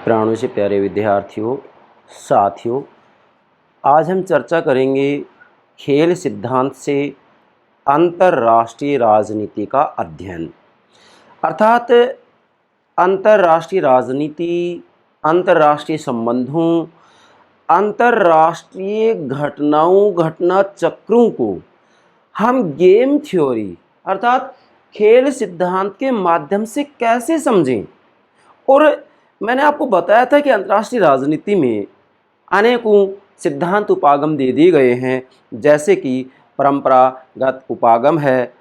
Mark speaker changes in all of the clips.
Speaker 1: प्राणों से प्यारे विद्यार्थियों, साथियों, आज हम चर्चा करेंगे खेल सिद्धांत से अंतर्राष्ट्रीय राजनीति का अध्ययन। अर्थात अंतर्राष्ट्रीय राजनीति, अंतर्राष्ट्रीय संबंधों, अंतर्राष्ट्रीय घटनाओं, घटना चक्रों को हम गेम थ्योरी अर्थात खेल सिद्धांत के माध्यम से कैसे समझें। और मैंने आपको बताया था कि अंतर्राष्ट्रीय राजनीति में अनेकों सिद्धांत उपागम दे दिए गए हैं, जैसे कि परंपरागत उपागम है,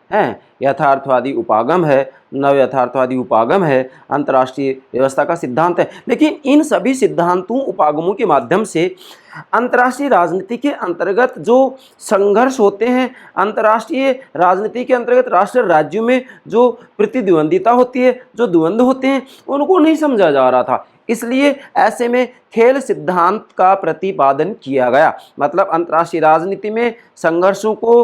Speaker 1: यथार्थवादी उपागम है, नव यथार्थवादी उपागम है, अंतर्राष्ट्रीय व्यवस्था का सिद्धांत है। लेकिन इन सभी सिद्धांतों उपागमों के माध्यम से अंतर्राष्ट्रीय राजनीति के अंतर्गत जो संघर्ष होते हैं, अंतर्राष्ट्रीय राजनीति के अंतर्गत राष्ट्र राज्यों में जो प्रतिद्वंदिता होती है, जो द्वंद्व होते हैं, उनको नहीं समझा जा रहा था। इसलिए ऐसे में खेल सिद्धांत का प्रतिपादन किया गया। मतलब अंतर्राष्ट्रीय राजनीति में संघर्षों को,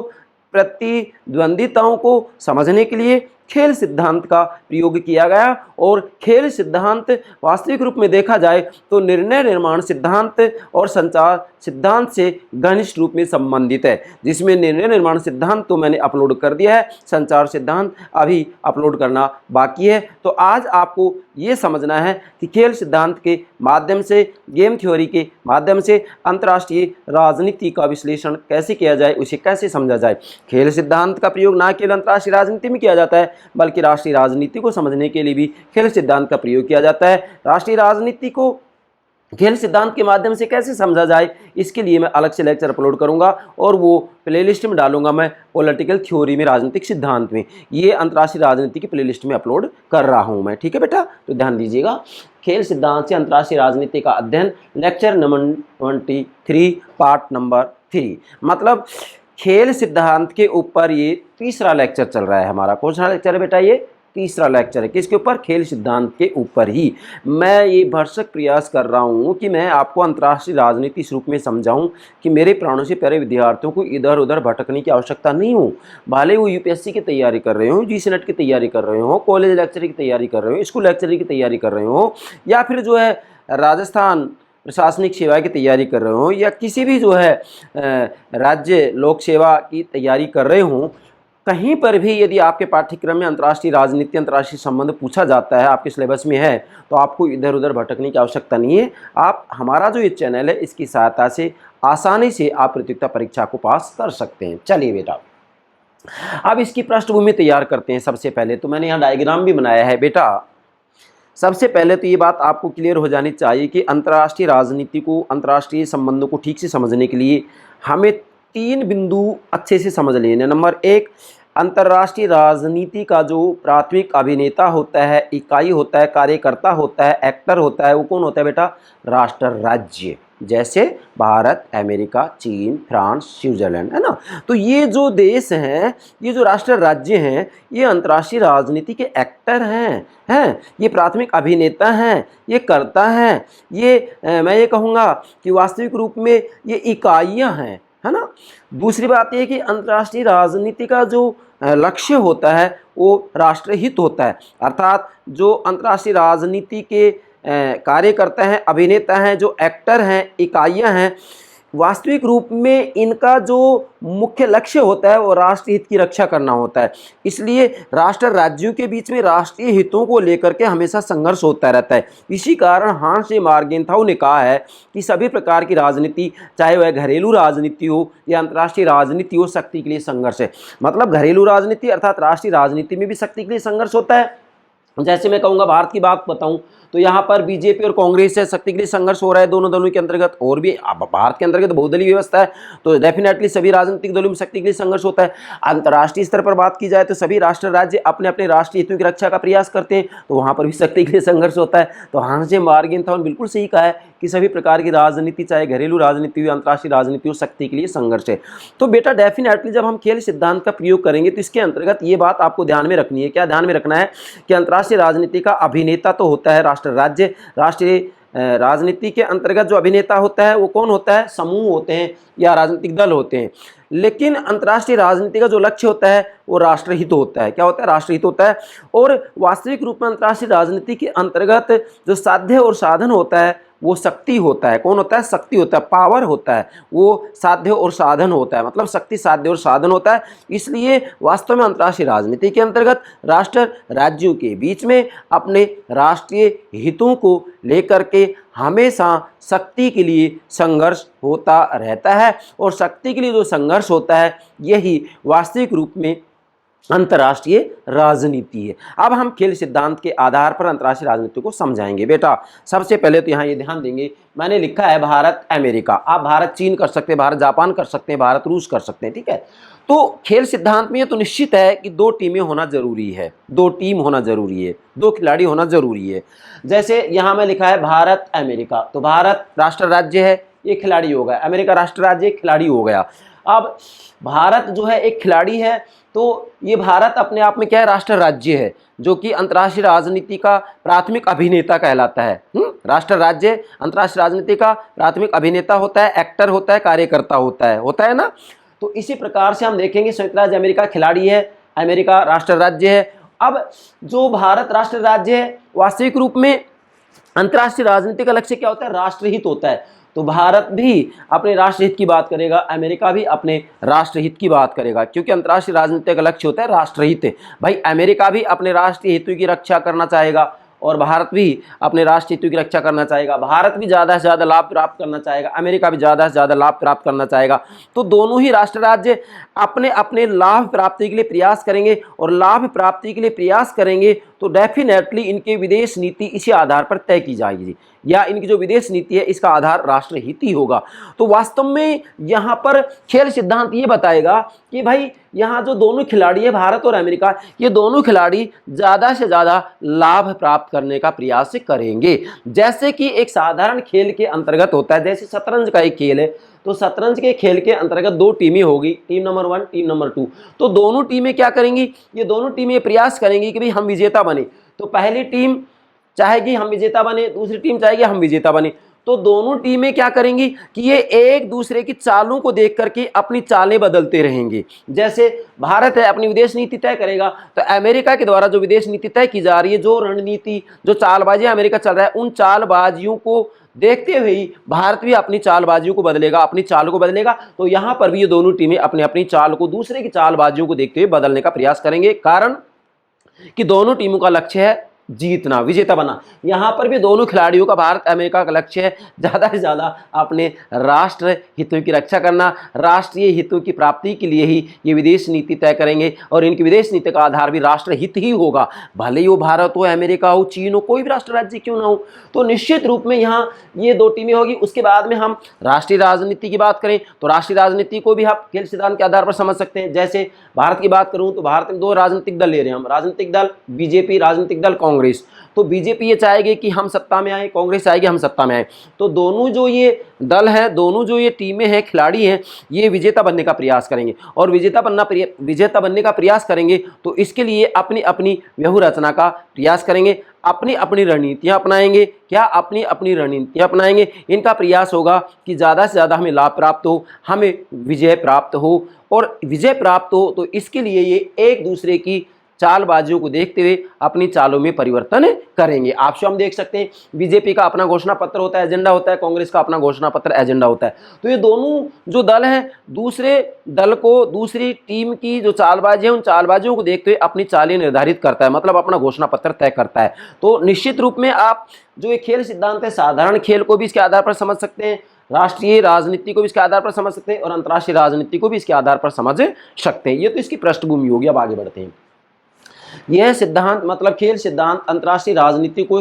Speaker 1: प्रतिद्वंदिताओं को समझने के लिए खेल सिद्धांत का प्रयोग किया गया। और खेल सिद्धांत वास्तविक रूप में देखा जाए तो निर्णय निर्माण सिद्धांत और संचार सिद्धांत से घनिष्ठ रूप में संबंधित है, जिसमें निर्णय निर्माण सिद्धांत तो मैंने अपलोड कर दिया है, संचार सिद्धांत अभी अपलोड करना बाकी है। तो आज आपको ये समझना है कि खेल सिद्धांत के माध्यम से, गेम थ्योरी के माध्यम से अंतर्राष्ट्रीय राजनीति का विश्लेषण कैसे किया जाए, उसे कैसे समझा जाए। खेल सिद्धांत का प्रयोग न केवल अंतर्राष्ट्रीय राजनीति में किया जाता है, बल्कि राष्ट्रीय राजनीति को समझने के लिए भी खेल सिद्धांत का प्रयोग किया जाता है। राष्ट्रीय राजनीति को खेल सिद्धांत के माध्यम से कैसे समझा जाए, इसके लिए मैं अलग से लेक्चर अपलोड करूंगा और वो प्लेलिस्ट में डालूंगा। मैं पॉलिटिकल थ्योरी में, राजनीतिक सिद्धांत में, ये अंतर्राष्ट्रीय राजनीति की प्लेलिस्ट में अपलोड कर रहा हूं मैं। ठीक है बेटा, तो ध्यान दीजिएगा। खेल सिद्धांत से अंतर्राष्ट्रीय राजनीति का अध्ययन, लेक्चर नंबर 23, पार्ट नंबर 3। मतलब खेल सिद्धांत के ऊपर ये तीसरा लेक्चर चल रहा है हमारा। कौन सा लेक्चर है बेटा? ये तीसरा लेक्चर है। किसके ऊपर? खेल सिद्धांत के ऊपर ही। मैं ये भरसक प्रयास कर रहा हूँ कि मैं आपको अंतर्राष्ट्रीय राजनीति इस रूप में समझाऊं कि मेरे प्राणों से प्यारे विद्यार्थियों को इधर उधर भटकने की आवश्यकता नहीं हो। भले वो यूपीएससी की तैयारी कर रहे हो, जी नेट की तैयारी कर रहे हो, कॉलेज लेक्चर की तैयारी कर रहे हो, स्कूल लेक्चर की तैयारी कर रहे हो, या फिर जो है राजस्थान प्रशासनिक सेवा की तैयारी कर रहे हो, या किसी भी जो है राज्य लोक सेवा की तैयारी कर रहे हो, कहीं पर भी यदि आपके पाठ्यक्रम में अंतर्राष्ट्रीय राजनीति, अंतर्राष्ट्रीय संबंध पूछा जाता है, आपके सिलेबस में है, तो आपको इधर उधर भटकने की आवश्यकता नहीं है। आप हमारा जो ये चैनल है, इसकी सहायता से आसानी से आप प्रतियोगिता परीक्षा को पास कर सकते हैं। चलिए बेटा, अब इसकी पृष्ठभूमि तैयार करते हैं। सबसे पहले तो मैंने यहाँ डायग्राम भी बनाया है बेटा। सबसे पहले तो ये बात आपको क्लियर हो जानी चाहिए कि अंतर्राष्ट्रीय राजनीति को, अंतर्राष्ट्रीय संबंधों को ठीक से समझने के लिए हमें 3 बिंदु अच्छे से समझ लेने। नंबर 1, अंतर्राष्ट्रीय राजनीति का जो प्राथमिक अभिनेता होता है, इकाई होता है, कार्यकर्ता होता है, एक्टर होता है, वो कौन होता है बेटा? राष्ट्र राज्य। जैसे भारत, अमेरिका, चीन, फ्रांस, स्विट्जरलैंड, है ना। तो ये जो देश हैं, ये जो राष्ट्र राज्य हैं, ये अंतर्राष्ट्रीय राजनीति के एक्टर हैं, ये प्राथमिक अभिनेता हैं, ये कर्ता हैं, ये मैं ये कहूँगा कि वास्तविक रूप में ये इकाइयाँ हैं, है ना। दूसरी बात यह कि अंतर्राष्ट्रीय राजनीति का जो लक्ष्य होता है वो राष्ट्रहित होता है। अर्थात जो अंतर्राष्ट्रीय राजनीति के कार्यकर्ता हैं, अभिनेता हैं, जो एक्टर हैं, इकाइयां हैं, वास्तविक रूप में इनका जो मुख्य लक्ष्य होता है वो राष्ट्रीय हित की रक्षा करना होता है। इसलिए राष्ट्र राज्यों के बीच में राष्ट्रीय हितों को लेकर के हमेशा संघर्ष होता रहता है। इसी कारण हांस से मार्गेंथाउ ने कहा है कि सभी प्रकार की राजनीति, चाहे वह घरेलू राजनीति हो या अंतर्राष्ट्रीय राजनीति हो, शक्ति के लिए संघर्ष है। मतलब घरेलू राजनीति अर्थात राष्ट्रीय राजनीति में भी शक्ति के लिए संघर्ष होता है। जैसे मैं कहूँगा, भारत की बात बताऊं तो यहाँ पर बीजेपी और कांग्रेस से शक्ति के लिए संघर्ष हो रहा है दोनों दलों के अंतर्गत। और भी भारत के अंतर्गत बहुदलीय व्यवस्था है, तो डेफिनेटली सभी राजनीतिक दलों में शक्ति के लिए संघर्ष होता है। अंतर्राष्ट्रीय स्तर पर बात की जाए तो सभी राष्ट्र राज्य अपने अपने राष्ट्रीय हितों की रक्षा का प्रयास करते हैं, तो वहाँ पर भी शक्ति के लिए संघर्ष होता है। तो हांस से मार्गेंथाउ ने बिल्कुल सही कहा है कि सभी प्रकार की राजनीति, चाहे घरेलू राजनीति हो, अंतर्राष्ट्रीय राजनीति हो, शक्ति के लिए संघर्ष है। तो बेटा डेफिनेटली जब हम खेल सिद्धांत का प्रयोग करेंगे तो इसके अंतर्गत ये बात आपको ध्यान में रखनी है। क्या ध्यान में रखना है? कि अंतर्राष्ट्रीय राजनीति का अभिनेता तो होता है राष्ट्र राज्य, राष्ट्रीय राजनीति के अंतर्गत जो अभिनेता होता है वो कौन होता है, समूह होते हैं या राजनीतिक दल होते हैं। लेकिन अंतर्राष्ट्रीय राजनीति का जो लक्ष्य होता है वो राष्ट्रहित होता है। क्या होता है, राष्ट्रहित होता है। और वास्तविक रूप में अंतर्राष्ट्रीय राजनीति के अंतर्गत जो साध्य और साधन होता है वो शक्ति होता है। कौन होता है, शक्ति होता है, पावर होता है, वो साध्य और साधन होता है, मतलब शक्ति साध्य और साधन होता है। इसलिए वास्तव में अंतर्राष्ट्रीय राजनीति के अंतर्गत राष्ट्र राज्यों के बीच में अपने राष्ट्रीय हितों को लेकर के हमेशा शक्ति के लिए संघर्ष होता रहता है। और शक्ति के लिए जो संघर्ष होता है यही वास्तविक रूप में अंतर्राष्ट्रीय राजनीति है। अब हम खेल सिद्धांत के आधार पर अंतर्राष्ट्रीय राजनीति को समझाएंगे। बेटा सबसे पहले तो यहाँ ये ध्यान देंगे, मैंने लिखा है भारत अमेरिका, आप भारत चीन कर सकते हैं, भारत जापान कर सकते हैं, भारत रूस कर सकते हैं, ठीक है। तो खेल सिद्धांत में ये तो निश्चित है कि दो टीमें होना जरूरी है, दो टीम होना जरूरी है, दो खिलाड़ी होना जरूरी है। जैसे यहाँ में लिखा है भारत अमेरिका, तो भारत राष्ट्र राज्य है, ये खिलाड़ी हो गया, अमेरिका राष्ट्र राज्य खिलाड़ी हो गया। अब भारत जो है एक खिलाड़ी है, तो ये भारत अपने आप में क्या है, राष्ट्र राज्य है, जो कि अंतर्राष्ट्रीय राजनीति का प्राथमिक अभिनेता कहलाता है। राष्ट्र राज्य अंतर्राष्ट्रीय राजनीति का प्राथमिक अभिनेता होता है, एक्टर होता है, कार्यकर्ता होता है ना। तो इसी प्रकार से हम देखेंगे संयुक्त राज्य अमेरिका खिलाड़ी है, अमेरिका राष्ट्र राज्य है। अब जो भारत राष्ट्र राज्य है वास्तविक रूप में अंतर्राष्ट्रीय राजनीति का लक्ष्य क्या होता है, राष्ट्रहित होता है। तो भारत भी अपने राष्ट्रहित की बात करेगा, अमेरिका भी अपने राष्ट्रहित की बात करेगा, क्योंकि अंतर्राष्ट्रीय राजनीति का लक्ष्य होता है राष्ट्रहित। भाई अमेरिका भी अपने राष्ट्रीय हितों की रक्षा करना चाहेगा और भारत भी अपने राष्ट्रीय हितों की रक्षा करना चाहेगा। भारत भी ज़्यादा से ज़्यादा लाभ प्राप्त करना चाहेगा, अमेरिका भी ज़्यादा से ज़्यादा लाभ प्राप्त करना चाहेगा। तो दोनों ही राष्ट्र राज्य अपने अपने लाभ प्राप्ति के लिए प्रयास करेंगे, और लाभ प्राप्ति के लिए प्रयास करेंगे तो डेफिनेटली इनके विदेश नीति इसी आधार पर तय की जाएगी, या इनकी जो विदेश नीति है इसका आधार राष्ट्रहित ही होगा। तो वास्तव में यहाँ पर खेल सिद्धांत ये बताएगा कि भाई यहाँ जो दोनों खिलाड़ी है भारत और अमेरिका, ये दोनों खिलाड़ी ज़्यादा से ज़्यादा लाभ प्राप्त करने का प्रयास करेंगे। जैसे कि एक साधारण खेल के अंतर्गत होता है, जैसे शतरंज का एक खेल है, तो शतरंज के खेल के अंतर्गत दो टीमें होगी, टीम नंबर 1 टीम नंबर 2। तो दोनों टीमें क्या करेंगी, ये दोनों टीमें प्रयास करेंगी कि भाई हम विजेता बने। तो पहली टीम चाहेगी हम विजेता बने, दूसरी टीम चाहेगी हम विजेता बने। तो दोनों टीमें क्या करेंगी कि ये एक दूसरे की चालों को देख करके अपनी चालें बदलते रहेंगे। जैसे भारत है अपनी विदेश नीति तय करेगा, तो अमेरिका के द्वारा जो विदेश नीति तय की जा रही है, जो रणनीति जो चालबाजी अमेरिका चल रहा है, उन चालबाजियों को देखते हुए ही भारत भी अपनी चालबाजियों को बदलेगा, अपनी चाल को बदलेगा। तो यहाँ पर भी ये दोनों टीमें अपनी अपनी चाल को दूसरे की चालबाजियों को देखते हुए बदलने का प्रयास करेंगे, कारण कि दोनों टीमों का लक्ष्य है जीतना, विजेता बना। यहाँ पर भी दोनों खिलाड़ियों का भारत अमेरिका का लक्ष्य है ज़्यादा से ज़्यादा अपने राष्ट्र हितों की रक्षा करना, राष्ट्रीय हितों की प्राप्ति के लिए ही ये विदेश नीति तय करेंगे, और इनकी विदेश नीति का आधार भी राष्ट्र हित ही होगा, भले ही वो भारत हो, अमेरिका हो, चीन हो, कोई भी राष्ट्र राज्य क्यों ना हो। तो निश्चित रूप में यहाँ ये दो टीमें होगी। उसके बाद में हम राष्ट्रीय राजनीति की बात करें तो राष्ट्रीय राजनीति को भी आप खेल सिद्धांत के आधार पर समझ सकते हैं। जैसे भारत की बात करूँ तो भारत में दो राजनीतिक दल ले रहे हैं हम, राजनीतिक दल बीजेपी, राजनीतिक दल कांग्रेस। तो बीजेपी ये चाहेगी कि हम सत्ता में आए, कांग्रेस चाहेगी हम सत्ता में आए। तो दोनों जो ये दल हैं, दोनों जो ये टीमें हैं, खिलाड़ी हैं, ये विजेता बनने का प्रयास करेंगे, और विजेता बनने का प्रयास करेंगे तो इसके लिए अपनी अपनी व्यूह रचना का प्रयास करेंगे, अपनी अपनी रणनीतियां अपनाएंगे। क्या अपनी अपनी रणनीतियां अपनाएंगे? इनका प्रयास होगा कि ज़्यादा से ज़्यादा हमें लाभ प्राप्त हो, हमें विजय प्राप्त हो, और विजय प्राप्त हो तो इसके लिए ये एक दूसरे की चालबाजियों को देखते हुए अपनी चालों में परिवर्तन करेंगे। आपसे हम देख सकते हैं बीजेपी का अपना घोषणा पत्र होता है, एजेंडा होता है, कांग्रेस का अपना घोषणा पत्र एजेंडा होता है। तो ये दोनों जो दल हैं दूसरे दल को, दूसरी टीम की जो चालबाजी है उन चालबाजियों को देखते हुए अपनी चालें निर्धारित करता है, मतलब अपना घोषणा पत्र तय करता है। तो निश्चित रूप में आप जो ये खेल सिद्धांत है, साधारण खेल को भी इसके आधार पर समझ सकते हैं, राष्ट्रीय राजनीति को भी इसके आधार पर समझ सकते हैं, और अंतर्राष्ट्रीय राजनीति को भी इसके आधार पर समझ सकते हैं। ये तो इसकी पृष्ठभूमि होगी। अब आगे बढ़ते हैं। यह सिद्धांत मतलब खेल सिद्धांत अंतर्राष्ट्रीय राजनीति को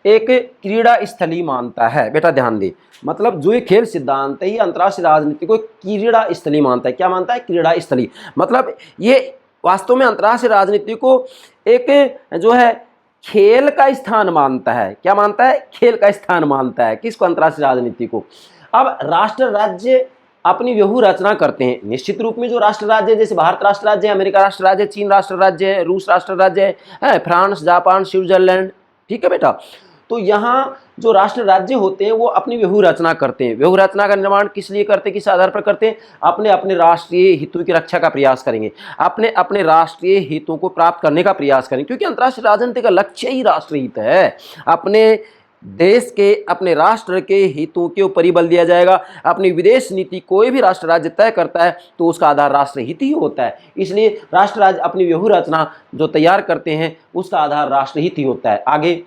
Speaker 1: एक क्रीड़ा स्थली मानता है। बेटा ध्यान दे, मतलब जो ये खेल सिद्धांत है ये अंतर्राष्ट्रीय राजनीति को एक क्रीड़ा स्थली मानता है। क्या मानता है? क्रीड़ा स्थली। मतलब ये वास्तव में अंतर्राष्ट्रीय राजनीति को एक जो है खेल का स्थान मानता है। क्या मानता है? खेल का स्थान मानता है। किसको? अंतर्राष्ट्रीय राजनीति को। अब राष्ट्र राज्य अपनी व्यूह रचना करते हैं। निश्चित रूप में जो राष्ट्र राज्य जैसे भारत राष्ट्र राज्य है, अमेरिका राष्ट्र राज्य है, चीन राष्ट्र राज्य है, रूस राष्ट्र राज्य है, फ्रांस, जापान, स्विट्जरलैंड, ठीक है बेटा। तो यहाँ जो राष्ट्र राज्य होते हैं वो अपनी व्यूह रचना करते हैं। व्यूह रचना का निर्माण किस लिए करते हैं, किस आधार पर करते हैं? अपने अपने राष्ट्रीय हितों की रक्षा का प्रयास करेंगे, अपने अपने राष्ट्रीय हितों को प्राप्त करने का प्रयास करेंगे, क्योंकि अंतर्राष्ट्रीय राजनीति का लक्ष्य ही राष्ट्रीय हित है। अपने देश के, अपने राष्ट्र के हितों के ऊपर ही बल दिया जाएगा। अपनी विदेश नीति कोई भी राष्ट्र राज्य तय करता है तो उसका आधार राष्ट्र हित ही होता है। इसलिए राष्ट्र राज्य अपनी व्यूह रचना जो तैयार करते हैं उसका आधार राष्ट्र हित ही होता है। आगे,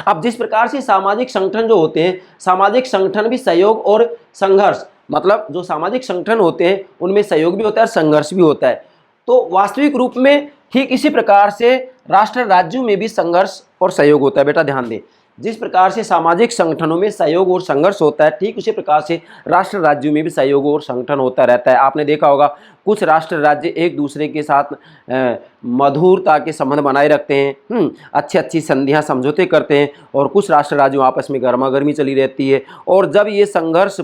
Speaker 1: अब जिस प्रकार से सामाजिक संगठन जो होते हैं, सामाजिक संगठन भी सहयोग और संघर्ष, मतलब जो सामाजिक संगठन होते हैं उनमें सहयोग भी होता है और संघर्ष भी होता है। तो वास्तविक रूप में ठीक इसी प्रकार से राष्ट्र राज्यों में भी संघर्ष और सहयोग होता है। बेटा ध्यान दें, जिस प्रकार से सामाजिक संगठनों में सहयोग और संघर्ष होता है, ठीक उसी प्रकार से राष्ट्र राज्यों में भी सहयोग और संगठन होता रहता है। आपने देखा होगा कुछ राष्ट्र राज्य एक दूसरे के साथ मधुरता के संबंध बनाए रखते हैं, अच्छी अच्छी संधियां समझौते करते हैं, और कुछ राष्ट्र राज्यों आपस में गर्मा गर्मी चली रहती है। और जब ये संघर्ष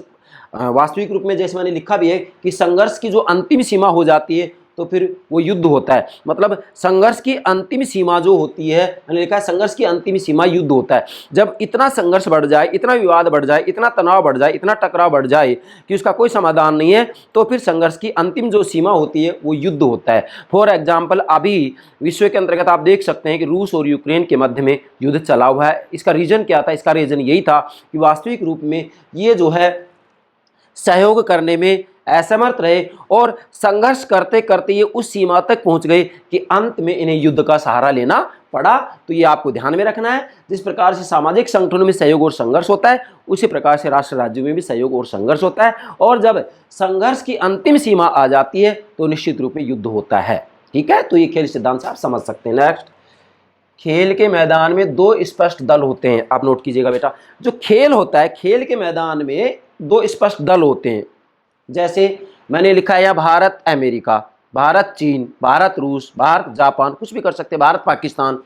Speaker 1: वास्तविक रूप में, जैसे मैंने लिखा भी है कि संघर्ष की जो अंतिम सीमा हो जाती है तो फिर वो युद्ध होता है। मतलब संघर्ष की अंतिम सीमा जो होती है, मैंने लिखा है संघर्ष की अंतिम सीमा युद्ध होता है। जब इतना संघर्ष बढ़ जाए, इतना विवाद बढ़ जाए, इतना तनाव बढ़ जाए, इतना टकराव बढ़ जाए कि उसका कोई समाधान नहीं है, तो फिर संघर्ष की अंतिम जो सीमा होती है वो युद्ध होता है। फॉर एग्जाम्पल, अभी विश्व के अंतर्गत आप देख सकते हैं कि रूस और यूक्रेन के मध्य में युद्ध चला हुआ है। इसका रीजन क्या था? इसका रीजन यही था कि वास्तविक रूप में ये जो है सहयोग करने में असमर्थ रहे और संघर्ष करते करते ये उस सीमा तक पहुंच गए कि अंत में इन्हें युद्ध का सहारा लेना पड़ा। तो ये आपको ध्यान में रखना है। जिस प्रकार से सामाजिक संगठनों में सहयोग और संघर्ष होता है, उसी प्रकार से राष्ट्र राज्यों में भी सहयोग और संघर्ष होता है। और जब संघर्ष की अंतिम सीमा आ जाती है तो निश्चित रूप में युद्ध होता है। ठीक है, तो ये खेल सिद्धांत से आप समझ सकते हैं। नेक्स्ट, खेल के मैदान में दो स्पष्ट दल होते हैं। आप नोट कीजिएगा बेटा, जो खेल होता है, खेल के मैदान में दो स्पष्ट दल होते हैं। जैसे मैंने लिखा है भारत अमेरिका, भारत चीन, भारत रूस, भारत जापान, कुछ भी कर सकते हैं, भारत पाकिस्तान।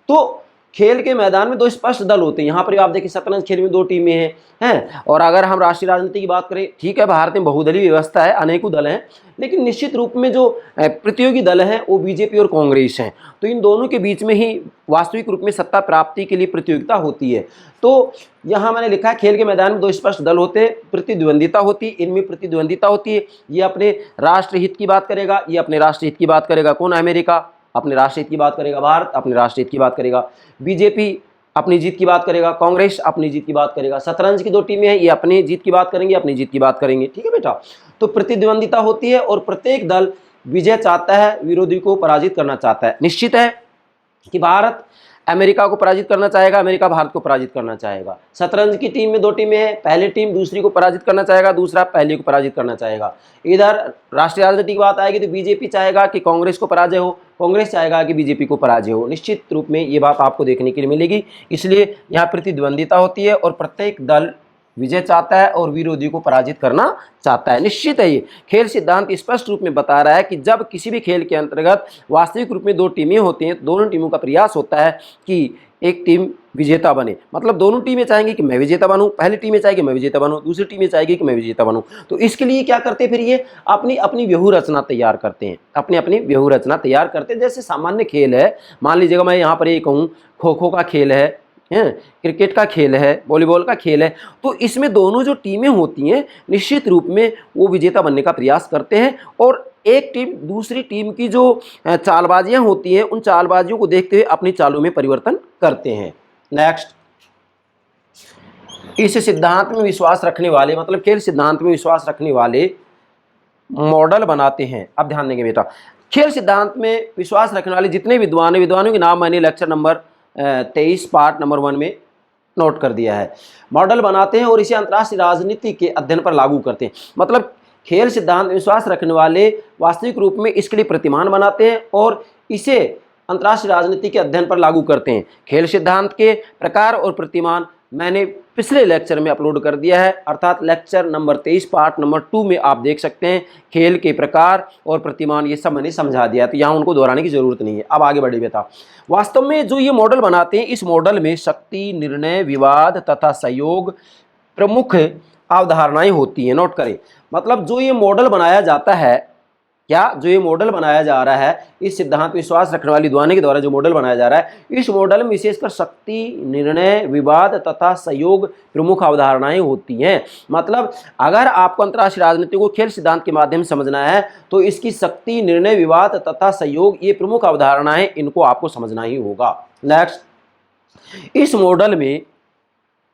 Speaker 1: तो खेल के मैदान में दो स्पष्ट दल होते हैं। यहाँ पर आप देखिए शतरंज खेल में दो टीमें हैं। और अगर हम राष्ट्रीय राजनीति की बात करें, ठीक है, भारत में बहुदलीय व्यवस्था है, अनेकों दल हैं, लेकिन निश्चित रूप में जो प्रतियोगी दल हैं वो बीजेपी और कांग्रेस हैं। तो इन दोनों के बीच में ही वास्तविक रूप में सत्ता प्राप्ति के लिए प्रतियोगिता होती है। तो यहाँ मैंने लिखा है खेल के मैदान में दो स्पष्ट दल होते हैं, प्रतिद्वंदिता होती है, इनमें प्रतिद्वंदिता होती है। ये अपने राष्ट्र हित की बात करेगा, ये अपने राष्ट्र हित की बात करेगा। कौन? अमेरिका अपने राष्ट्र हित की बात करेगा, भारत अपने राष्ट्र हित की बात करेगा, बीजेपी अपनी जीत की बात करेगा, कांग्रेस अपनी जीत की बात करेगा। शतरंज की दो टीमें हैं, ये अपनी जीत की बात करेंगे, अपनी जीत की बात करेंगे। ठीक है बेटा, तो प्रतिद्वंदिता होती है और प्रत्येक दल विजय चाहता है, विरोधी को पराजित करना चाहता है। निश्चित है कि भारत अमेरिका को पराजित करना चाहेगा, अमेरिका भारत को पराजित करना चाहेगा। शतरंज की टीम में दो टीमें हैं, पहली टीम दूसरी को पराजित करना चाहेगा, दूसरा पहली को पराजित करना चाहेगा। इधर राष्ट्रीय राजनीति की बात आएगी तो बीजेपी चाहेगा कि कांग्रेस को पराजय हो, कांग्रेस चाहेगा कि बीजेपी को पराजय हो। निश्चित रूप में ये बात आपको देखने के लिए मिलेगी। इसलिए यहाँ प्रतिद्वंदिता होती है और प्रत्येक दल विजय चाहता है और विरोधी को पराजित करना चाहता है। निश्चित है, ये खेल सिद्धांत स्पष्ट रूप में बता रहा है कि जब किसी भी खेल के अंतर्गत वास्तविक रूप में दो टीमें होती हैं, दोनों टीमों का प्रयास होता है कि एक टीम विजेता बने। मतलब दोनों टीमें चाहेंगी कि मैं विजेता बनूं, पहली टीमें चाहेगी मैं विजेता बनूं, दूसरी टीमें चाहेगी कि मैं विजेता बनूं। तो इसके लिए क्या करते हैं, फिर ये अपनी अपनी व्यूह रचना तैयार करते हैं, अपनी अपनी व्यूह रचना तैयार करते हैं। जैसे सामान्य खेल है, मान लीजिएगा मैं यहाँ पर ये कहूँ खो खो का खेल है, क्रिकेट का खेल है, वॉलीबॉल का खेल है, तो इसमें दोनों जो टीमें होती हैं निश्चित रूप में वो विजेता बनने का प्रयास करते हैं। और एक टीम दूसरी टीम की जो चालबाजियां होती हैं उन चालबाजियों को देखते हुए अपनी चालों में परिवर्तन करते हैं। नेक्स्ट, इस सिद्धांत में विश्वास रखने वाले, मतलब खेल सिद्धांत में विश्वास रखने वाले मॉडल बनाते हैं। अब ध्यान देंगे बेटा, खेल सिद्धांत में विश्वास रखने वाले जितने विद्वानों के नाम मैंने लेक्चर नंबर 23 पार्ट नंबर 1 में नोट कर दिया है। मॉडल बनाते हैं और इसे अंतर्राष्ट्रीय राजनीति के अध्ययन पर लागू करते हैं। मतलब खेल सिद्धांत में विश्वास रखने वाले वास्तविक रूप में इसके लिए प्रतिमान बनाते हैं और इसे अंतर्राष्ट्रीय राजनीति के अध्ययन पर लागू करते हैं। खेल सिद्धांत के प्रकार और प्रतिमान मैंने पिछले लेक्चर में अपलोड कर दिया है, अर्थात लेक्चर नंबर 23 पार्ट नंबर 2 में आप देख सकते हैं। खेल के प्रकार और प्रतिमान ये सब मैंने समझा दिया, तो यहाँ उनको दोहराने की जरूरत नहीं है। अब आगे बढ़े बेटा, वास्तव में जो ये मॉडल बनाते हैं, इस मॉडल में शक्ति, निर्णय, विवाद तथा सहयोग प्रमुख अवधारणाएं होती हैं। नोट करें, मतलब जो ये मॉडल बनाया जाता है क्या जो ये मॉडल बनाया जा रहा है, इस सिद्धांत विश्वास रखने वाली विद्वानों के द्वारा जो मॉडल बनाया जा रहा है, इस मॉडल में विशेषकर शक्ति, निर्णय, विवाद तथा सहयोग प्रमुख अवधारणाएं होती हैं। मतलब अगर आपको अंतर्राष्ट्रीय राजनीति को खेल सिद्धांत के माध्यम से समझना है तो इसकी शक्ति, निर्णय, विवाद तथा सहयोग, ये प्रमुख अवधारणाएं, इनको आपको समझना ही होगा। नेक्स्ट, इस मॉडल में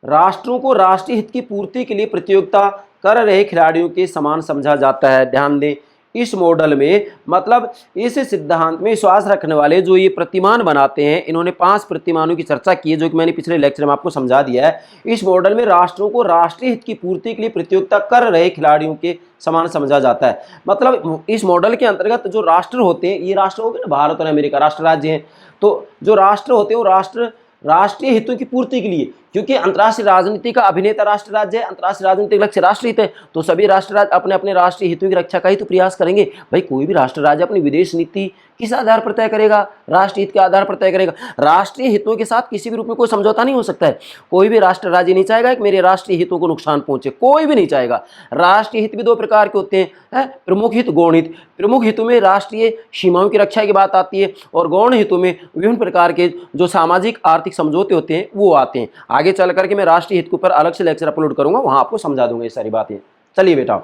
Speaker 1: राष्ट्रों को राष्ट्रीय हित की पूर्ति के लिए प्रतियोगिता कर रहे खिलाड़ियों के समान समझा जाता है। ध्यान दें, इस मॉडल में मतलब इस सिद्धांत में विश्वास रखने वाले जो ये प्रतिमान बनाते हैं, इन्होंने 5 प्रतिमानों की चर्चा की है, जो कि मैंने पिछले लेक्चर में आपको समझा दिया है। इस मॉडल में राष्ट्रों को राष्ट्रीय हित की पूर्ति के लिए प्रतियोगिता कर रहे खिलाड़ियों के समान समझा जाता है। मतलब इस मॉडल के अंतर्गत जो राष्ट्र होते हैं, ये राष्ट्र हो गए ना, भारत और अमेरिका राष्ट्र राज्य हैं, तो जो राष्ट्र होते हैं वो राष्ट्रीय हितों की पूर्ति के लिए, क्योंकि अंतर्राष्ट्रीय राजनीति का अभिनेता राष्ट्र राज्य है, अंतर्राष्ट्रीय राजनीतिक लक्ष्य राष्ट्र हित है, तो सभी राष्ट्र राज्य अपने अपने राष्ट्रीय हितों की रक्षा का ही तो प्रयास करेंगे। भाई कोई भी राष्ट्र राज्य अपनी विदेश नीति किस आधार पर तय करेगा? राष्ट्रीय हित के आधार पर तय करेगा। राष्ट्रीय हितों के साथ किसी भी रूप में कोई समझौता नहीं हो सकता है। कोई भी राष्ट्र राज्य नहीं चाहेगा कि मेरे राष्ट्रीय हितों को नुकसान पहुंचे, कोई भी नहीं चाहेगा। राष्ट्रीय हित भी 2 प्रकार के होते हैं, प्रमुख हित, गौण हित। प्रमुख हितों में राष्ट्रीय सीमाओं की रक्षा की बात आती है और गौण हितों में विभिन्न प्रकार के जो सामाजिक आर्थिक समझौते होते हैं वो आते हैं। आगे चल करके मैं राष्ट्रीय हित के ऊपर अलग से लेक्चर अपलोड करूंगा, वहां आपको समझा दूंगा ये सारी बातें। चलिए बेटा,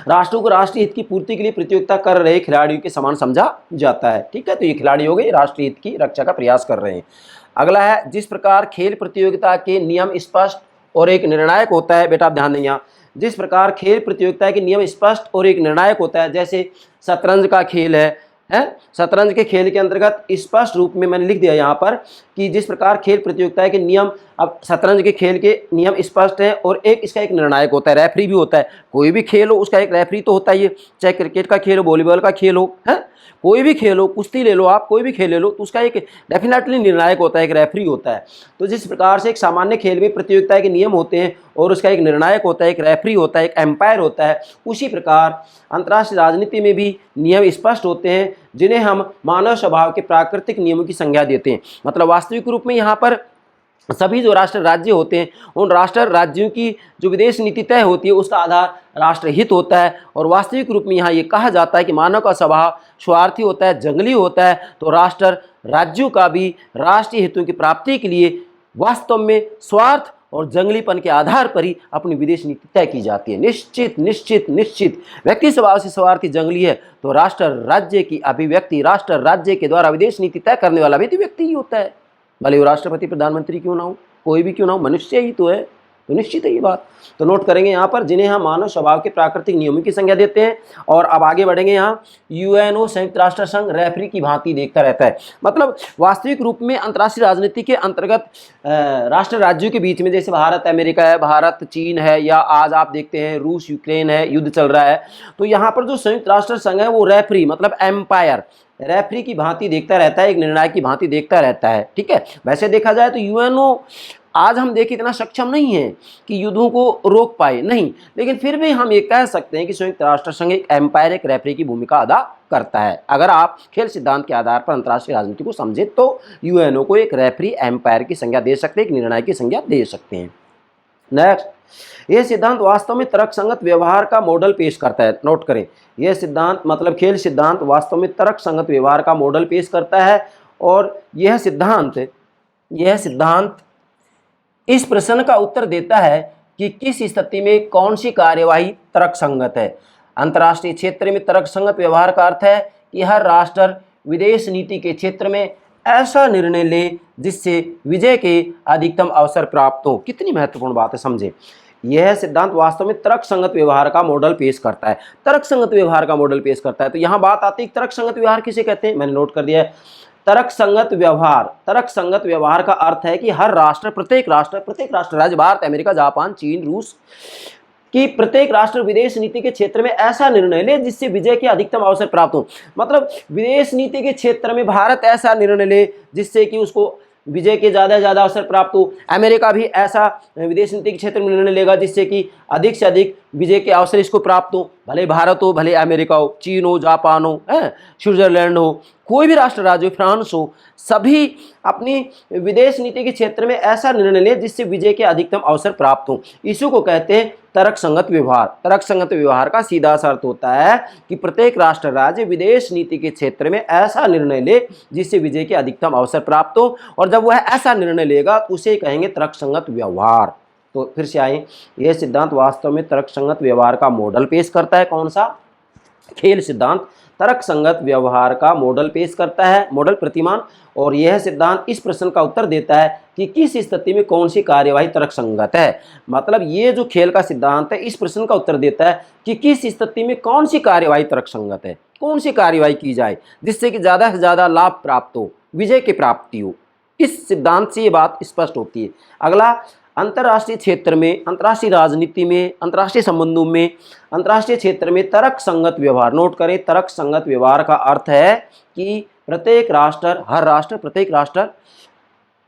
Speaker 1: राष्ट्रों को राष्ट्रीय हित की पूर्ति के लिए प्रतियोगिता कर रहे खिलाड़ियों के समान समझा जाता है। ठीक है, तो ये खिलाड़ी हो गए, राष्ट्रीय हित की रक्षा का प्रयास कर रहे हैं। अगला है, जिस प्रकार खेल प्रतियोगिता के नियम स्पष्ट और एक निर्णायक होता है। बेटा आप ध्यान दें, यहाँ जिस प्रकार खेल प्रतियोगिता के नियम स्पष्ट और एक निर्णायक होता है, जैसे शतरंज का खेल है, शतरंज के खेल के अंतर्गत स्पष्ट रूप में मैंने लिख दिया यहाँ पर कि जिस प्रकार खेल प्रतियोगिता के नियम, अब शतरंज के खेल के नियम स्पष्ट हैं और इसका एक निर्णायक होता है, रेफरी भी होता है। कोई भी खेल हो उसका एक रेफरी तो होता ही है, चाहे क्रिकेट का खेल हो, वॉलीबॉल का खेल हो, कोई भी खेल हो, कुश्ती ले लो आप, कोई भी खेल ले लो, तो उसका एक डेफिनेटली निर्णायक होता है, एक रेफरी होता है। तो जिस प्रकार से एक सामान्य खेल में प्रतियोगिता के नियम होते हैं और उसका एक निर्णायक होता है, एक रेफरी होता है, एक एम्पायर होता है, उसी प्रकार अंतर्राष्ट्रीय राजनीति में भी नियम स्पष्ट होते हैं जिन्हें हम मानव स्वभाव के प्राकृतिक नियमों की संज्ञा देते हैं। मतलब वास्तविक रूप में यहाँ पर सभी जो राष्ट्र राज्य होते हैं, उन राष्ट्र राज्यों की जो विदेश नीति तय होती है उसका आधार राष्ट्रहित होता है। और वास्तविक रूप में यहाँ ये कहा जाता है कि मानव का स्वभाव स्वार्थी होता है, जंगली होता है, तो राष्ट्र राज्यों का भी राष्ट्रीय हितों की प्राप्ति के लिए वास्तव में स्वार्थ और जंगलीपन के आधार पर ही अपनी विदेश नीति तय की जाती है। निश्चित निश्चित निश्चित व्यक्ति स्वभाव से स्वार्थी, जंगली है, तो राष्ट्र राज्य की अभिव्यक्ति, राष्ट्र राज्य के द्वारा विदेश नीति तय करने वाला भी तो व्यक्ति ही होता है, भले वो राष्ट्रपति प्रधानमंत्री क्यों ना हो, कोई भी क्यों ना हो, मनुष्य ही तो है। तो निश्चित है ये बात, तो नोट करेंगे यहाँ पर, जिन्हें हम मानव स्वभाव के प्राकृतिक नियमों की संज्ञा देते हैं। और अब आगे बढ़ेंगे, यहाँ यूएनओ संयुक्त राष्ट्र संघ रेफरी की भांति देखता रहता है। मतलब वास्तविक रूप में अंतर्राष्ट्रीय राजनीति के अंतर्गत राष्ट्र राज्यों के बीच में, जैसे भारत अमेरिका है, भारत चीन है, या आज आप देखते हैं रूस यूक्रेन है, युद्ध चल रहा है, तो यहाँ पर जो संयुक्त राष्ट्र संघ है वो रेफरी मतलब एम्पायर, रेफरी की भांति देखता रहता है, एक निर्णायक की भांति देखता रहता है। ठीक है, वैसे देखा जाए तो यूएनओ आज हम देखें इतना सक्षम नहीं है कि युद्धों को रोक पाए, नहीं, लेकिन फिर भी हम ये कह सकते हैं कि संयुक्त राष्ट्र संघ एक एम्पायर, एक रेफरी की भूमिका अदा करता है। अगर आप खेल सिद्धांत के आधार पर अंतर्राष्ट्रीय राजनीति को समझे तो यूएनओ को एक रेफरी, एम्पायर की संज्ञा दे सकते हैं, एक निर्णायक की संज्ञा दे सकते हैं। नेक्स्ट, यह सिद्धांत वास्तव में तर्कसंगत व्यवहार का मॉडल पेश करता है। नोट करें, यह सिद्धांत मतलब खेल सिद्धांत वास्तव में तर्कसंगत व्यवहार का मॉडल पेश करता है, और यह सिद्धांत इस प्रश्न का उत्तर देता है कि किस स्थिति में कौन सी कार्यवाही तर्कसंगत है। अंतर्राष्ट्रीय क्षेत्र में तर्कसंगत व्यवहार का अर्थ है कि हर राष्ट्र विदेश नीति के क्षेत्र में ऐसा निर्णय ले जिससे विजय के अधिकतम अवसर प्राप्त हो। कितनी महत्वपूर्ण बात है, समझें। यह सिद्धांत वास्तव में तर्कसंगत व्यवहार का मॉडल पेश करता है, तर्कसंगत व्यवहार का मॉडल पेश करता है। तो यहाँ बात आती है तर्कसंगत व्यवहार किसे कहते हैं, मैंने नोट कर दिया है। तर्कसंगत व्यवहार का अर्थ है कि हर राष्ट्र, प्रत्येक राष्ट्र राज्य, भारत अमेरिका जापान चीन रूस कि प्रत्येक राष्ट्र विदेश नीति के क्षेत्र में ऐसा निर्णय ले जिससे विजय के अधिकतम अवसर प्राप्त हो। मतलब विदेश नीति के क्षेत्र में भारत ऐसा निर्णय ले जिससे कि उसको विजय के ज़्यादा से ज़्यादा अवसर प्राप्त हो। अमेरिका भी ऐसा विदेश नीति के क्षेत्र में निर्णय लेगा जिससे कि अधिक से अधिक विजय के अवसर इसको प्राप्त हो। भले भारत हो, भले अमेरिका हो, चीन हो, जापान हो, स्विट्जरलैंड हो, कोई भी राष्ट्र राज्य हो, फ्रांस हो, सभी अपनी विदेश नीति के क्षेत्र में ऐसा निर्णय ले जिससे विजय के अधिकतम अवसर प्राप्त हो। इसी को कहते हैं तर्क संगत व्यवहार। तर्क संगत व्यवहार का सीधा सा अर्थ होता है कि प्रत्येक राष्ट्र राज्य विदेश नीति के क्षेत्र में ऐसा निर्णय ले जिससे विजय के अधिकतम अवसर प्राप्त हो, और जब वह ऐसा निर्णय लेगा तो उसे कहेंगे तर्क संगत व्यवहार। तो फिर से आए, यह सिद्धांत वास्तव में तर्क संगत व्यवहार का मॉडल पेश करता है। कौन सा? खेल सिद्धांत तर्क संगत व्यवहार का मॉडल पेश करता है, मॉडल प्रतिमान। और यह सिद्धांत इस प्रश्न का उत्तर देता है कि किस स्थिति में कौन सी कार्यवाही तर्क संगत है। मतलब ये जो खेल का सिद्धांत है इस प्रश्न का उत्तर देता है कि किस स्थिति में कौन सी कार्यवाही तर्क संगत है, कौन सी कार्यवाही की जाए जिससे कि ज़्यादा से ज़्यादा लाभ प्राप्त हो, विजय की प्राप्ति हो। इस सिद्धांत से ये बात स्पष्ट होती है। अगला, अंतर्राष्ट्रीय क्षेत्र में, अंतर्राष्ट्रीय राजनीति में, अंतर्राष्ट्रीय संबंधों में, अंतर्राष्ट्रीय क्षेत्र में तर्क संगत व्यवहार। नोट करें, तर्क संगत व्यवहार का अर्थ है कि प्रत्येक राष्ट्र, हर राष्ट्र,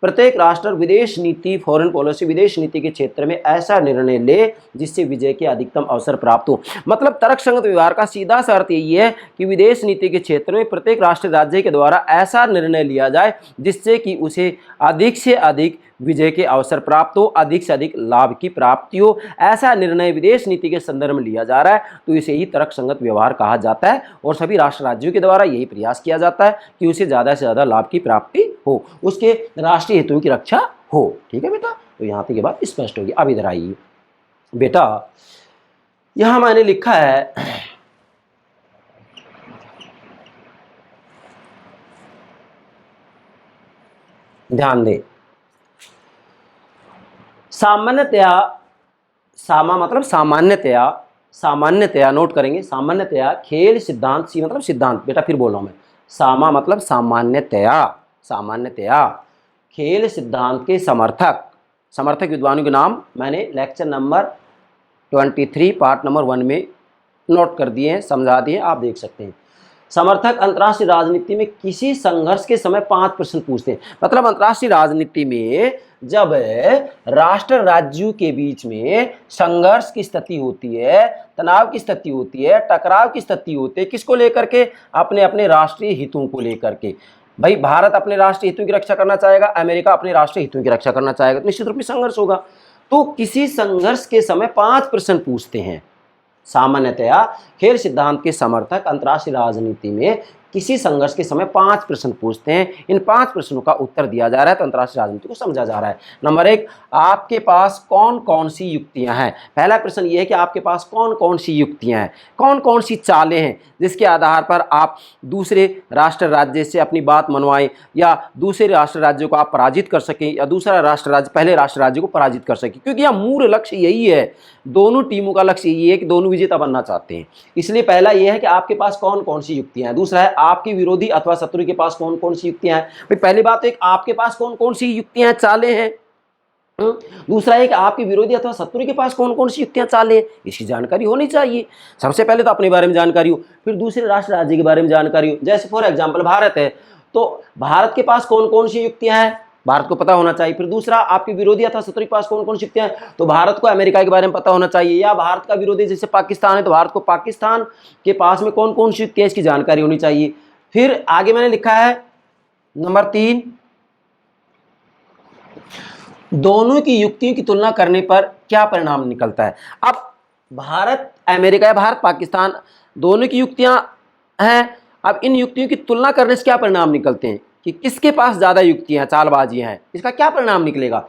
Speaker 1: प्रत्येक राष्ट्र विदेश नीति, फॉरेन पॉलिसी, विदेश नीति के क्षेत्र में ऐसा निर्णय ले जिससे विजय के अधिकतम अवसर प्राप्त हो। मतलब तर्क संगत व्यवहार का सीधा सा अर्थ यही है कि विदेश नीति के क्षेत्र में प्रत्येक राष्ट्र राज्य के द्वारा ऐसा निर्णय लिया जाए जिससे कि उसे अधिक से अधिक विजय के अवसर प्राप्त हो, अधिक से अधिक लाभ की प्राप्ति हो। ऐसा निर्णय विदेश नीति के संदर्भ में लिया जा रहा है तो इसे ही तर्क संगत व्यवहार कहा जाता है, और सभी राष्ट्र राज्यों के द्वारा यही प्रयास किया जाता है कि उसे ज़्यादा से ज़्यादा लाभ की प्राप्ति हो, उसके राष्ट्रीय हितों की रक्षा हो। ठीक है बेटा, तो यहाँ तक ये बात स्पष्ट होगी। अब इधर आइए बेटा, यहाँ मैंने लिखा है ध्यान दें, सामान्यतया, सामा मतलब सामान्यतया नोट करेंगे, सामान्यतया खेल सिद्धांत, सी मतलब सिद्धांत, बेटा फिर बोल रहा हूं मैं, सामा मतलब सामान्यतया खेल सिद्धांत के समर्थक विद्वानों के नाम मैंने लेक्चर नंबर 23 पार्ट नंबर 1 में नोट कर दिए हैं, समझा दिए, आप देख सकते हैं। समर्थक अंतर्राष्ट्रीय राजनीति में किसी संघर्ष के समय 5 प्रश्न पूछते हैं। मतलब अंतर्राष्ट्रीय राजनीति में जब राष्ट्र राज्यों के बीच में संघर्ष की स्थिति होती है, तनाव की स्थिति होती है, टकराव की स्थिति होती है, किसको लेकर के? अपने अपने राष्ट्रीय हितों को लेकर के। भाई भारत अपने राष्ट्रीय हितों की रक्षा करना चाहेगा, अमेरिका अपने राष्ट्रीय हितों की रक्षा करना चाहेगा, तो निश्चित रूप से संघर्ष होगा। तो किसी संघर्ष के समय 5 प्रश्न पूछते हैं। सामान्यतया खेल सिद्धांत के समर्थक अंतर्राष्ट्रीय राजनीति में किसी संघर्ष के समय 5 प्रश्न पूछते हैं। इन 5 प्रश्नों का उत्तर दिया जा रहा है तो अंतर्राष्ट्रीय राजनीति को समझा जा रहा है। नंबर 1, आपके पास कौन कौन सी युक्तियां हैं? पहला प्रश्न ये है कि आपके पास कौन कौन सी युक्तियां हैं, कौन कौन सी चालें हैं जिसके आधार पर आप दूसरे राष्ट्र राज्य से अपनी बात मनवाएं, या दूसरे राष्ट्र राज्यों को आप पराजित कर सकें, या दूसरा राष्ट्र राज्य पहले राष्ट्र राज्य को पराजित कर सके। क्योंकि यह मूल लक्ष्य यही है, दोनों टीमों का लक्ष्य यही है कि दोनों विजेता बनना चाहते हैं। इसलिए पहला यह है कि आपके पास कौन कौन सी युक्तियां हैं। दूसरा है आपके विरोधी अथवा शत्रु के पास कौन कौन सी युक्तियां हैं। भाई पहली बात एक, आपके पास कौन कौन सी युक्तियां चालें हैं। दूसरा है कि आपके विरोधी अथवा शत्रु के पास कौन कौन सी युक्तियां चालें, इसकी जानकारी होनी चाहिए। सबसे पहले तो अपने बारे में जानकारी हो, फिर दूसरे राष्ट्र राज्य के बारे में जानकारी हो। जैसे फॉर एग्जांपल भारत है, तो भारत के पास कौन कौन सी युक्तियां हैं, भारत को पता होना चाहिए। फिर दूसरा, आपके विरोधी अथवा शत्रु के पास कौन कौन सी युक्तियां हैं, तो भारत को अमेरिका के बारे में पता होना चाहिए। या भारत का विरोधी जैसे पाकिस्तान है तो भारत को पाकिस्तान के पास में कौन कौन सी युक्तियां, इसकी जानकारी होनी चाहिए। फिर आगे मैंने लिखा है नंबर 3, दोनों की युक्तियों की तुलना करने पर क्या परिणाम निकलता है। अब भारत अमेरिका या भारत पाकिस्तान दोनों की युक्तियां हैं, अब इन युक्तियों की तुलना करने से क्या परिणाम निकलते हैं कि किसके पास ज़्यादा युक्तियां, चालबाजियां हैं, इसका क्या परिणाम निकलेगा।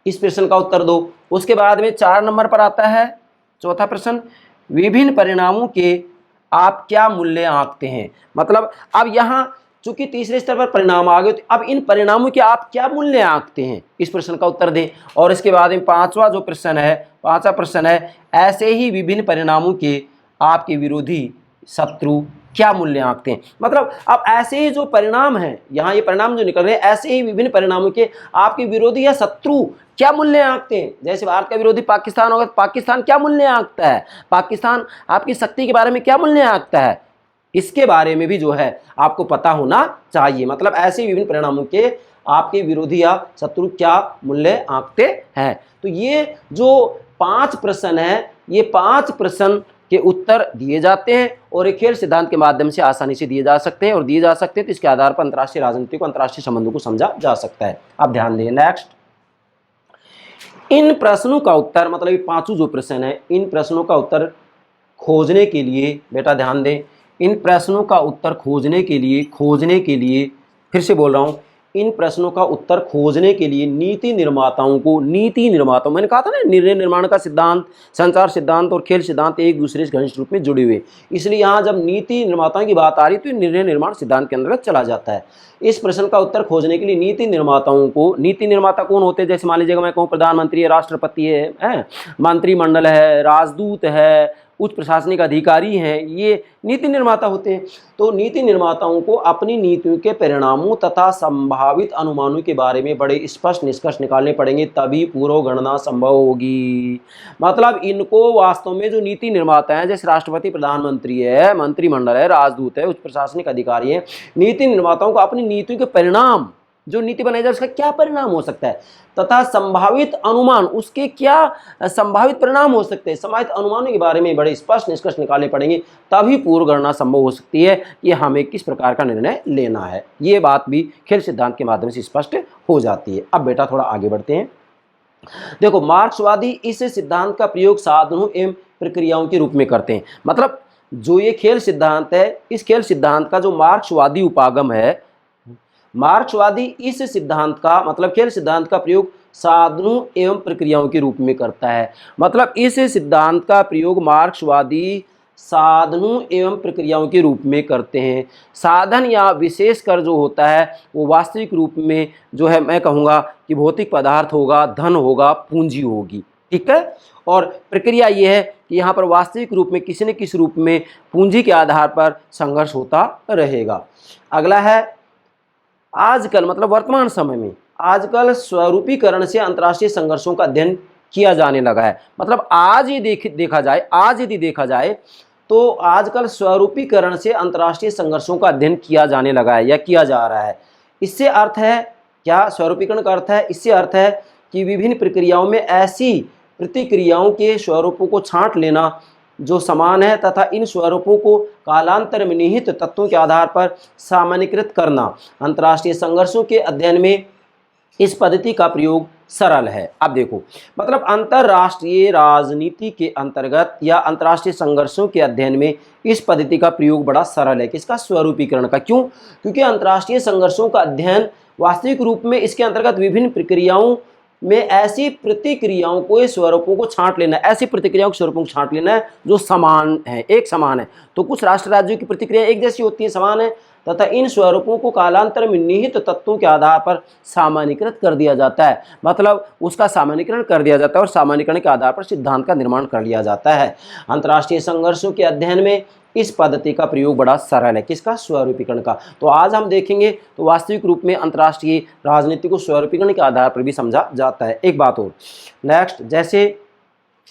Speaker 1: इस प्रश्न का उत्तर दो। उसके बाद में 4 नंबर पर आता है चौथा प्रश्न, विभिन्न परिणामों के आप क्या मूल्य आंकते हैं। मतलब अब यहाँ चूंकि तीसरे स्तर पर परिणाम आ गए, तो अब इन परिणामों के आप क्या मूल्य आंकते हैं, इस प्रश्न का उत्तर दें। और इसके बाद में पांचवा प्रश्न है, ऐसे ही विभिन्न परिणामों के आपके विरोधी शत्रु क्या मूल्य आंकते हैं। मतलब अब ऐसे ही जो परिणाम हैं, यहाँ ये परिणाम जो निकल रहे हैं, ऐसे ही विभिन्न परिणामों के आपके विरोधी या शत्रु क्या मूल्य आंकते हैं। जैसे भारत का विरोधी पाकिस्तान होगा, पाकिस्तान क्या मूल्य आंकता है, पाकिस्तान आपकी शक्ति के बारे में क्या मूल्य आंकता है, इसके बारे में भी जो है आपको पता होना चाहिए। मतलब ऐसे विभिन्न परिणामों के आपके विरोधी या शत्रु क्या मूल्य आंकते हैं। तो ये जो 5 प्रश्न है, ये 5 प्रश्न के उत्तर दिए जाते हैं और एक खेल सिद्धांत के माध्यम से आसानी से दिए जा सकते हैं, और दिए जा सकते हैं तो इसके आधार पर अंतर्राष्ट्रीय राजनीति को, अंतर्राष्ट्रीय संबंधों को समझा जा सकता है। अब ध्यान दें नेक्स्ट, इन प्रश्नों का उत्तर, मतलब ये पांचों जो प्रश्न है, इन प्रश्नों का उत्तर खोजने के लिए, बेटा ध्यान दें, इन प्रश्नों का उत्तर खोजने के लिए फिर से बोल रहा हूं, इन प्रश्नों का उत्तर खोजने के लिए नीति निर्माताओं, मैंने कहा था ना, निर्णय निर्माण का सिद्धांत, संचार सिद्धांत और खेल सिद्धांत एक दूसरे से घनिष्ठ रूप में जुड़े हुए, इसलिए यहाँ जब नीति निर्माताओं की बात आ रही तो ये निर्णय निर्माण सिद्धांत के अंतर्गत चला जाता है। इस प्रश्न का उत्तर खोजने के लिए नीति निर्माता कौन होते हैं? जैसे मान लीजिएगा मैं कहूँ प्रधानमंत्री है, राष्ट्रपति है, मंत्रिमंडल है, राजदूत है, उच्च प्रशासनिक अधिकारी हैं, ये नीति निर्माता होते हैं। तो नीति निर्माताओं को अपनी नीतियों के परिणामों तथा संभावित अनुमानों के बारे में बड़े स्पष्ट निष्कर्ष निकालने पड़ेंगे, तभी पूर्व गणना संभव होगी। मतलब इनको वास्तव में जो नीति निर्माता हैं, जैसे राष्ट्रपति, प्रधानमंत्री है, मंत्रिमंडल है, राजदूत है, उच्च प्रशासनिक अधिकारी है, नीति निर्माताओं को अपनी नीतियों के परिणाम, जो नीति बनाई जाए उसका क्या परिणाम हो सकता है तथा संभावित अनुमान, उसके क्या संभावित परिणाम हो सकते हैं, संभावित अनुमानों के बारे में बड़े स्पष्ट निष्कर्ष निकालने पड़ेंगे, तभी पूर्व गणना संभव हो सकती है कि हमें किस प्रकार का निर्णय लेना है। ये बात भी खेल सिद्धांत के माध्यम से स्पष्ट हो जाती है। अब बेटा थोड़ा आगे बढ़ते हैं। देखो, मार्क्सवादी इस सिद्धांत का प्रयोग साधनों एवं प्रक्रियाओं के रूप में करते हैं। मतलब जो ये खेल सिद्धांत है, इस खेल सिद्धांत का जो मार्क्सवादी उपागम है, मार्क्सवादी इस सिद्धांत का, मतलब खेल सिद्धांत का प्रयोग साधनों एवं प्रक्रियाओं के रूप में करता है। मतलब इस सिद्धांत का प्रयोग मार्क्सवादी साधनों एवं प्रक्रियाओं के रूप में करते हैं। साधन या विशेषकर जो होता है वो वास्तविक रूप में जो है, मैं कहूँगा कि भौतिक पदार्थ होगा, धन होगा, पूंजी होगी, ठीक है। और प्रक्रिया ये है कि यहाँ पर वास्तविक रूप में किसी न किसी रूप में पूंजी के आधार पर संघर्ष होता रहेगा। अगला है आजकल, मतलब वर्तमान समय में आजकल स्वरूपीकरण से अंतर्राष्ट्रीय संघर्षों का अध्ययन किया जाने लगा है। मतलब आज ही यदि देखा जाए तो आजकल स्वरूपीकरण से अंतर्राष्ट्रीय संघर्षों का अध्ययन किया जाने लगा है या किया जा रहा है। इससे अर्थ है क्या? स्वरूपीकरण का अर्थ है, इससे अर्थ है कि विभिन्न प्रक्रियाओं में ऐसी प्रतिक्रियाओं के स्वरूपों को छांट लेना जो समान है तथा इन स्वरूपों को कालांतर में निहित तत्वों के आधार पर सामान्यीकृत करना। अंतर्राष्ट्रीय संघर्षों के अध्ययन में इस पद्धति का प्रयोग सरल है। अब देखो, मतलब अंतर्राष्ट्रीय राजनीति के अंतर्गत या अंतर्राष्ट्रीय संघर्षों के अध्ययन में इस पद्धति का प्रयोग बड़ा सरल है। किसका? स्वरूपीकरण का। क्यों? क्योंकि अंतर्राष्ट्रीय संघर्षों का अध्ययन वास्तविक रूप में इसके अंतर्गत विभिन्न प्रक्रियाओं में ऐसी प्रतिक्रियाओं को, स्वरूपों को छांट लेना, ऐसी प्रतिक्रियाओं के स्वरूपों को छांट लेना है जो समान है, एक समान है। तो कुछ राष्ट्र राज्यों की प्रतिक्रिया एक जैसी होती है, समान है, तथा इन स्वरूपों को कालांतर में निहित तत्वों के आधार पर सामान्यीकृत कर दिया जाता है। मतलब उसका सामान्यीकरण कर दिया जाता है और सामान्यीकरण के आधार पर सिद्धांत का निर्माण कर लिया जाता है। अंतर्राष्ट्रीय संघर्षों के अध्ययन में इस पद्धति का प्रयोग बड़ा सरल है। किसका? स्वरूपीकरण का। तो आज हम देखेंगे तो वास्तविक रूप में अंतर्राष्ट्रीय राजनीति को स्वरूपीकरण के आधार पर भी समझा जाता है। एक बात और, नेक्स्ट, जैसे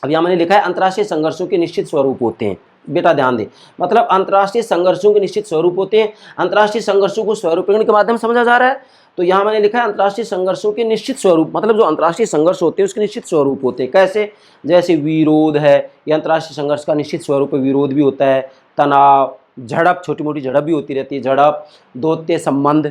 Speaker 1: अब यहाँ मैंने लिखा है अंतर्राष्ट्रीय संघर्षों के निश्चित स्वरूप होते हैं। बेटा ध्यान दें, मतलब अंतर्राष्ट्रीय संघर्षों के निश्चित स्वरूप होते हैं। अंतर्राष्ट्रीय संघर्षों को स्वरूपीकरण के माध्यम से समझा जा रहा है। तो यहाँ मैंने लिखा है अंतर्राष्ट्रीय संघर्षों के निश्चित स्वरूप, मतलब जो अंतर्राष्ट्रीय संघर्ष होते हैं उसके निश्चित स्वरूप होते हैं। कैसे? जैसे विरोध है, ये अंतर्राष्ट्रीय संघर्ष का निश्चित स्वरूप है, विरोध भी होता है, तनाव, झड़प, छोटी मोटी झड़प भी होती रहती है, झड़प, दौत्य संबंध,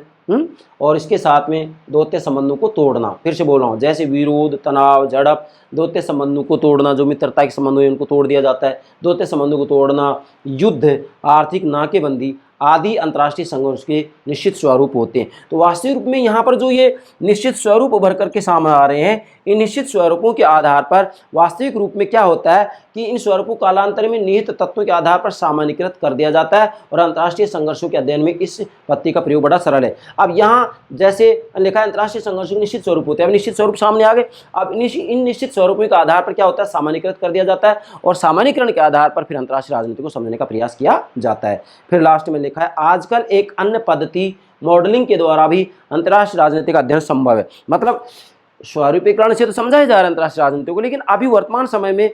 Speaker 1: और इसके साथ में दौत्य संबंधों को तोड़ना। फिर से बोल रहा हूँ, जैसे विरोध, तनाव, झड़प, दौत्य संबंधों को तोड़ना, जो मित्रता के संबंध हैं उनको तोड़ दिया जाता है, दौत्य संबंधों को तोड़ना, युद्ध, आर्थिक नाकेबंदी आदि अंतर्राष्ट्रीय संघर्ष के निश्चित स्वरूप होते हैं। तो वास्तविक रूप में यहाँ पर जो ये निश्चित स्वरूप उभर करके सामने आ रहे हैं, इन निश्चित स्वरूपों के आधार पर वास्तविक रूप में क्या होता है कि इन स्वरूपों कालांतर में निहित तत्वों के आधार पर सामान्यीकृत कर दिया जाता है और अंतर्राष्ट्रीय संघर्षों के अध्ययन में इस पद्धति का प्रयोग बड़ा सरल है। अब यहाँ जैसे लिखा है अंतर्राष्ट्रीय संघर्षों के निश्चित स्वरूप होते हैं, अब निश्चित स्वरूप सामने आ गए। अब इन निश्चित स्वरूपों के आधार पर क्या होता है? सामान्यीकृत कर दिया जाता है और सामान्यीकरण के आधार पर फिर अंतर्राष्ट्रीय राजनीति को समझने का प्रयास किया जाता है। फिर लास्ट में लिखा है आजकल एक अन्य पद्धति मॉडलिंग के द्वारा भी अंतर्राष्ट्रीय राजनीति का अध्ययन संभव है। मतलब स्वरूपीकरण से तो समझा ही जा रहा है अंतर्राष्ट्रीय राजनीति को, लेकिन अभी वर्तमान समय में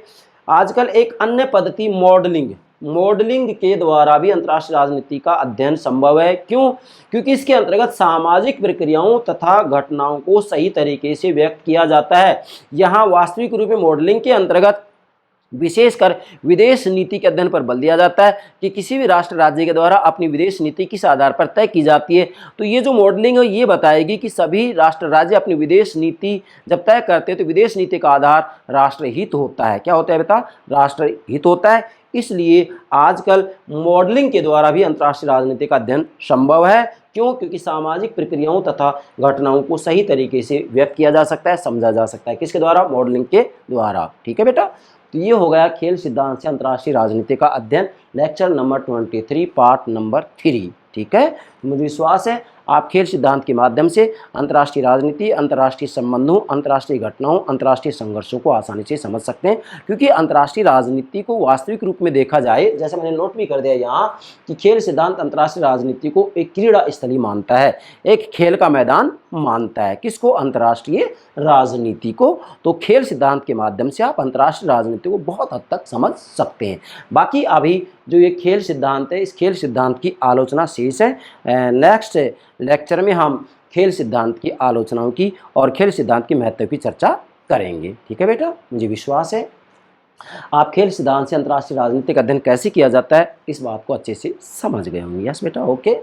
Speaker 1: आजकल एक अन्य पद्धति मॉडलिंग के द्वारा भी अंतर्राष्ट्रीय राजनीति का अध्ययन संभव है। क्यों? क्योंकि इसके अंतर्गत सामाजिक प्रक्रियाओं तथा घटनाओं को सही तरीके से व्यक्त किया जाता है। यहाँ वास्तविक रूप में मॉडलिंग के अंतर्गत विशेषकर विदेश नीति के अध्ययन पर बल दिया जाता है कि किसी भी राष्ट्र राज्य के द्वारा अपनी विदेश नीति किस आधार पर तय की जाती है। तो ये जो मॉडलिंग है ये बताएगी कि सभी राष्ट्र राज्य अपनी विदेश नीति जब तय करते हैं तो विदेश नीति का आधार राष्ट्रहित होता है। क्या होता है बेटा? राष्ट्रहित होता है। इसलिए आजकल मॉडलिंग के द्वारा भी अंतर्राष्ट्रीय राजनीति का अध्ययन संभव है। क्यों? क्योंकि सामाजिक प्रक्रियाओं तथा घटनाओं को सही तरीके से व्यक्त किया जा सकता है, समझा जा सकता है। किसके द्वारा? मॉडलिंग के द्वारा। ठीक है बेटा। तो ये हो गया खेल सिद्धांत से अंतर्राष्ट्रीय राजनीति का अध्ययन, लेक्चर नंबर 23, पार्ट नंबर 3। ठीक है। मुझे विश्वास है आप खेल सिद्धांत के माध्यम से अंतर्राष्ट्रीय राजनीति, अंतर्राष्ट्रीय संबंधों, अंतर्राष्ट्रीय घटनाओं, अंतर्राष्ट्रीय संघर्षों को आसानी से समझ सकते हैं। क्योंकि अंतर्राष्ट्रीय राजनीति को वास्तविक रूप में देखा जाए, जैसे मैंने नोट भी कर दिया यहाँ, कि खेल सिद्धांत अंतर्राष्ट्रीय राजनीति को एक क्रीड़ा स्थली मानता है, एक खेल का मैदान मानता है। किसको? अंतर्राष्ट्रीय राजनीति को। तो खेल सिद्धांत के माध्यम से आप अंतर्राष्ट्रीय राजनीति को बहुत हद तक समझ सकते हैं। बाकी अभी जो ये खेल सिद्धांत है, इस खेल सिद्धांत की आलोचना शेष है। नेक्स्ट लेक्चर में हम खेल सिद्धांत की आलोचनाओं की और खेल सिद्धांत के महत्व की चर्चा करेंगे। ठीक है बेटा। मुझे विश्वास है आप खेल सिद्धांत से अंतर्राष्ट्रीय राजनीति का अध्ययन कैसे किया जाता है इस बात को अच्छे से समझ गए होंगे। यस बेटा। ओके।